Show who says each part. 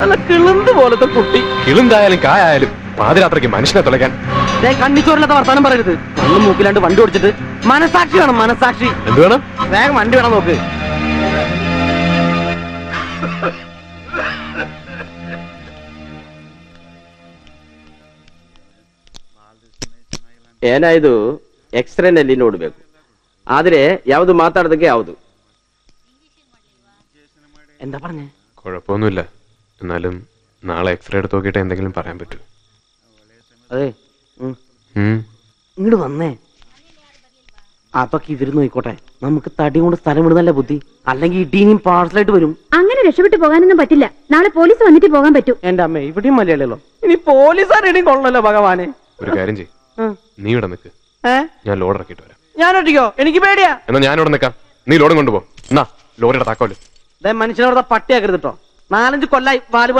Speaker 1: നല്ല കിളുന്ത് പോലത്തെ കുട്ടി.
Speaker 2: കിളുന്തായാലും കായാലും പാതിരാത്രിക്ക് മനുഷ്യനെ തുളയ്ക്കാൻ
Speaker 1: കണ്ണിച്ചോറില്ലാത്ത വർത്താനം പറയരുത്. കണ്ണും മൂക്കിലാണ്ട് വണ്ടി ഓടിച്ചിട്ട് മനസാക്ഷി വേണം, മനസാക്ഷി.
Speaker 2: എന്ത് വേണം?
Speaker 1: വേഗം വണ്ടി വേണം നോക്ക്.
Speaker 3: ಏನಾಯ್ತು ಎಕ್ಸ್ರೇನಲ್ಲಿ ನೋಡ್ಬೇಕು ಆದ್ರೆ ಯಾವ್ದು ಮಾತಾಡೋದಕ್ಕೆ ಯಾವ್ದು
Speaker 1: എന്താ പറഞ്ഞേ?
Speaker 2: കുഴപ്പമൊന്നുമില്ല. എന്നാലും നാളെ എക്സ്റേ എടുത്ത് നോക്കിയിട്ട് എന്തെങ്കിലും പറയാൻ പറ്റൂ.
Speaker 1: അതെ ഇങ്ങോട്ട് വന്നേ. അതൊക്കെ ഇവര് നോയിക്കോട്ടെ. നമുക്ക് തടി കൊണ്ട് സ്ഥലം വിടുന്നല്ല ബുദ്ധി. അല്ലെങ്കിൽ ഇടിയും പാഴ്സലായിട്ട് വരും.
Speaker 4: അങ്ങനെ രക്ഷപ്പെട്ടു പോകാനൊന്നും പറ്റില്ല. നാളെ പോലീസ് വന്നിട്ട് പോകാൻ പറ്റൂ.
Speaker 1: എന്റെ അമ്മ ഇവിടെയും മലയാളികളോ? ഇനി പോലീസുകാരുടെയും കൊള്ളല്ലോ ഭഗവാനെ.
Speaker 2: ഒരു കാര്യം ചെയ്യ്, നീ ഇവിടെ നിൽക്ക്, ഞാൻ ലോഡ് ഇറക്കിയിട്ട് വരാം.
Speaker 1: ഞാൻ ഒറ്റയ്ക്കോ? എനിക്ക് പേടിയാ.
Speaker 2: എന്നാ ഞാൻ ഇവിടെ നിൽക്കാം, നീ ലോഡും കൊണ്ടുപോ. എന്നാ ലോറിയുടെ താക്കോല്.
Speaker 1: മനുഷ്യനോട് പട്ടിയാക്കരുത് കേട്ടോ. 4-5 കൊല്ലായി വാല്